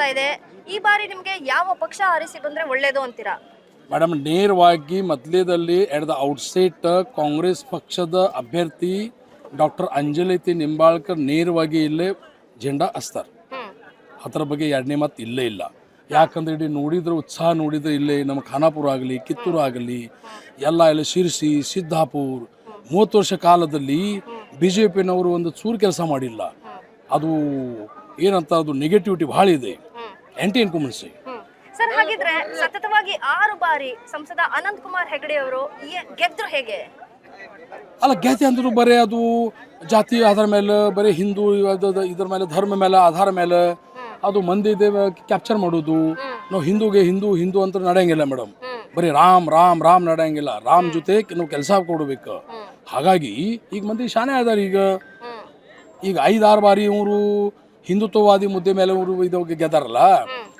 ಆಗ್ತಾ ಇದೆ. ಈ ಬಾರಿ ನಿಮಗೆ ಯಾವ ಪಕ್ಷ ಆರಿಸಿ ಬಂದ್ರೆ ಒಳ್ಳೇದು ಅಂತೀರಾ? ಮೇಡಮ್, ನೇರವಾಗಿ ಮೊದಲೇದಲ್ಲಿ ಎಟ್ ದ ಔಟ್ಸೆಟ್ ಕಾಂಗ್ರೆಸ್ ಪಕ್ಷದ ಅಭ್ಯರ್ಥಿ ಡಾಕ್ಟರ್ ಅಂಜಲಿ ನಿಂಬಾಳ್ಕರ್ ನೇರವಾಗಿ ಇಲ್ಲೇ ಜೆಂಡಾ ಹಚ್ತಾರೆ. ಅದರ ಬಗ್ಗೆ ಎರಡನೇ ಮಾತು ಇಲ್ಲೇ ಇಲ್ಲ. ಯಾಕಂದ್ರೆ ಇಡೀ ನೋಡಿದ್ರೆ ಉತ್ಸಾಹ ನೋಡಿದ್ರೆ ಇಲ್ಲೇ ನಮ್ಮ ಖಾನಾಪುರ ಆಗಲಿ, ಕಿತ್ತೂರು ಆಗಲಿ, ಎಲ್ಲ ಶಿರ್ಸಿ, ಸಿದ್ದಾಪುರ್ 30 ವರ್ಷ ಕಾಲದಲ್ಲಿ ಬಿ ಜೆ ಪಿನವರು ಒಂದು ಚೂರು ಕೆಲಸ ಮಾಡಿಲ್ಲ. ಅದು ಏನಂತ, ಅದು ನೆಗೆಟಿವಿಟಿ ಭಾಳ ಇದೆ. ಆ್ಯಂಟಿ ಇನ್ಕುಮೆನ್ಸಿ. ಸರ್, ಹಾಗಿದ್ರೆ ಸತತವಾಗಿ 6 ಬಾರಿ ಸಂಸದ ಅನಂತ್ ಕುಮಾರ್ ಹೆಗಡೆ ಅವರು ಗೆದ್ರು ಹೇಗೆ? ಅಲ್ಲ, ಗೆದ್ದೆ ಅಂದ್ರು ಬರೀ ಅದು ಜಾತಿ ಆಧಾರ ಮೇಲೆ, ಬರೀ ಹಿಂದೂ ಇದ್ರ ಮೇಲೆ, ಧರ್ಮ ಮೇಲೆ ಆಧಾರ ಮೇಲೆ ಅದು ಮಂದಿ ಕ್ಯಾಪ್ಚರ್ ಮಾಡೋದು. ನಾವು ಹಿಂದೂಗೆ ಹಿಂದೂ ಹಿಂದೂ ಅಂತ ನಡೆಯಂಗಿಲ್ಲ ಮೇಡಮ್. ಬರೀ ರಾಮ್ ರಾಮ್ ರಾಮ್ ನಡೆಯಂಗಿಲ್ಲ. ರಾಮ್ ಜೊತೆ ನಾವು ಕೆಲಸ ಕೊಡಬೇಕು. ಹಾಗಾಗಿ ಈಗ ಮಂದಿ ಶಾನೆ ಅದಾರ. ಈಗ 5-6 ಬಾರಿ ಇವರು ಹಿಂದುತ್ವವಾದಿ ಮುದ್ದೆ ಮೇಲೆ ಇವರು ಇದು ಗೆದ್ದಾರಲ್ಲ.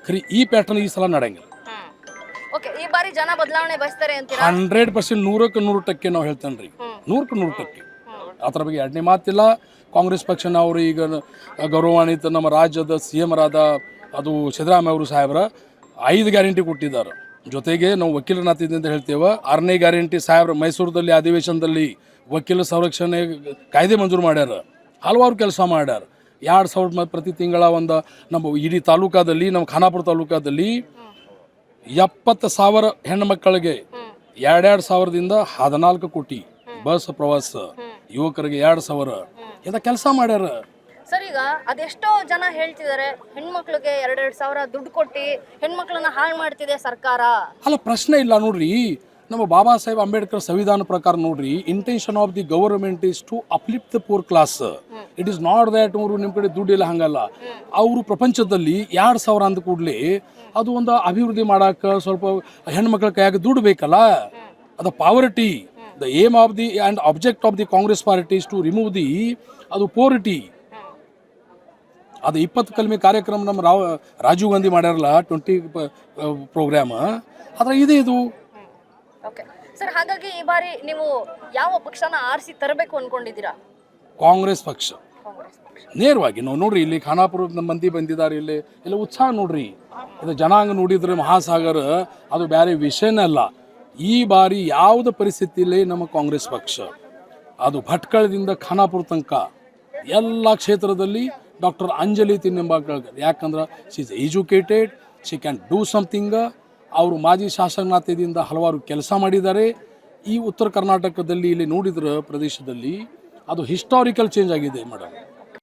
ಖರೀ ಈ ಪ್ಯಾಟರ್ನ್ ಈ ಸಲ ನಡೆಯಂಗಿಲ್ಲ. ಓಕೆ, ಈ ಬಾರಿ ಜನ ಬದಲಾವಣೆ ಬಯಸ್ತಾರೆ ಅಂತೀರಾ? 100% 100% ನಾವು ಹೇಳ್ತೇನೆ ರೀ. 100% ಅದರ ಬಗ್ಗೆ ಎರಡನೇ ಮಾತಿಲ್ಲ. ಕಾಂಗ್ರೆಸ್ ಪಕ್ಷನ ಅವರು ಈಗ ಗೌರವಾನ್ವಿತ ನಮ್ಮ ರಾಜ್ಯದ CM ರಾದ ಅದು ಸಿದ್ದರಾಮಯ್ಯ ಅವರು ಸಾಹೇಬ್ರ 5 ಗ್ಯಾರಂಟಿ ಕೊಟ್ಟಿದ್ದಾರೆ. ಜೊತೆಗೆ ನಾವು ವಕೀಲನಾತಿದ್ದೆ ಅಂತ ಹೇಳ್ತೇವೆ. 6ನೇ ಗ್ಯಾರಂಟಿ ಸಾಹೇಬ್ರ ಮೈಸೂರದಲ್ಲಿ ಅಧಿವೇಶನದಲ್ಲಿ ವಕೀಲ ಸಂರಕ್ಷಣೆ ಕಾಯ್ದೆ ಮಂಜೂರು ಮಾಡ್ಯಾರ. ಹಲವಾರು ಕೆಲಸ ಮಾಡ್ಯಾರ. 2,000 ಪ್ರತಿ ತಿಂಗಳ ಒಂದು ನಮ್ಮ ಇಡೀ ತಾಲೂಕಾದಲ್ಲಿ, ನಮ್ಮ ಖಾನಾಪುರ ತಾಲೂಕಾದಲ್ಲಿ 70,000 ಹೆಣ್ಣು ಮಕ್ಕಳಿಗೆ 2,000ದಿಂದ 14 ಕೋಟಿ ಬಸ್ ಪ್ರವಾಸ, ಯುವಕರಿಗೆ 2,000 ಇಂಥ ಕೆಲಸ ಮಾಡ್ಯಾರ. ಸರ್, ಈಗ ಅದೆಷ್ಟೋ ಜನ ಹೇಳ್ತಿದ್ದಾರೆ ಹೆಣ್ಮಕ್ಳಿಗೆ 2,000 ದುಡ್ಡು ಕೊಟ್ಟು ಹೆಣ್ಮಕ್ಳನ್ನ ಹಾಳು ಮಾಡ್ತಿದೆ ಸರ್ಕಾರ. ಅಲ್ಲ, ಪ್ರಶ್ನೆ ಇಲ್ಲ ನೋಡ್ರಿ. ನಮ್ಮ ಬಾಬಾ ಸಾಹೇಬ್ ಅಂಬೇಡ್ಕರ್ ಸಂವಿಧಾನ ಪ್ರಕಾರ ನೋಡ್ರಿ, intention of the government is to uplift the poor class. It is not that ಅವರು ನಿಮ್ಮ ಕಡೆ ದುಡ್ಡು ಇಲ್ಲ, ಹಂಗಲ್ಲ. ಅವರು ಪ್ರಪಂಚದಲ್ಲಿ 2,000 ಅಂದ ಕೂಡಲೇ ಅದು ಒಂದು ಅಭಿವೃದ್ಧಿ ಮಾಡಕ್ಕೆ ಸ್ವಲ್ಪ ಹೆಣ್ಮಕ್ಳ ಕೈಯಾಗ ದುಡ್ಡು ಬೇಕಲ್ಲ. ಅದು poverty. The aim of the and object of the Congress party is to remove the ಅದು ಪೋರಿಟಿ. ಅದು 20 ಕಲ್ಮಿ ಕಾರ್ಯಕ್ರಮ ನಮ್ಮ ರಾಜೀವ್ ಗಾಂಧಿ ಮಾಡ್ಯಾರಲ್ಲ, 20 ಪ್ರೋಗ್ರಾಮ್, ಅದ್ರ ಇದೆ ಇದು. ಓಕೆ ಸರ್, ಹಾಗಾಗಿ ಈ ಬಾರಿ ನೀವು ಯಾವ ಪಕ್ಷನ ಆರಿಸಿ ತರಬೇಕು ಅನ್ಕೊಂಡಿದ್ದೀರಾ? ಕಾಂಗ್ರೆಸ್ ಪಕ್ಷ ನೇರವಾಗಿ. ನಾವು ನೋಡ್ರಿ, ಇಲ್ಲಿ ಖಾನಾಪುರದ ಮಂದಿ ಬಂದಿದ್ದಾರೆ. ಇಲ್ಲಿ ಉತ್ಸಾಹ ನೋಡ್ರಿ. ಇದು ಜನಾಂಗ ನೋಡಿದ್ರೆ ಮಹಾಸಾಗರ, ಅದು ಬೇರೆ ವಿಷಯನೇ ಅಲ್ಲ. ಈ ಬಾರಿ ಯಾವುದೇ ಪರಿಸ್ಥಿತಿಯಲ್ಲಿ ನಮ್ಮ ಕಾಂಗ್ರೆಸ್ ಪಕ್ಷ ಅದು ಭಟ್ಕಳದಿಂದ ಖಾನಾಪುರ ತನಕ ಎಲ್ಲ ಕ್ಷೇತ್ರದಲ್ಲಿ ಡಾಕ್ಟರ್ ಅಂಜಲಿ ನಿಂಬಾಳ್ಕರ್. ಯಾಕಂದ್ರೆ she is educated, she can do something. ಅವರು ಮಾಜಿ ಶಾಸಕನಾತ್ಯದಿಂದ ಹಲವಾರು ಕೆಲಸ ಮಾಡಿದ್ದಾರೆ. ಈ ಉತ್ತರ ಕರ್ನಾಟಕದಲ್ಲಿ ಇಲ್ಲಿ ನೋಡಿದ್ರೆ ಪ್ರದೇಶದಲ್ಲಿ ಅದು ಹಿಸ್ಟಾರಿಕಲ್ ಚೇಂಜ್ ಆಗಿದೆ ಮೇಡಮ್.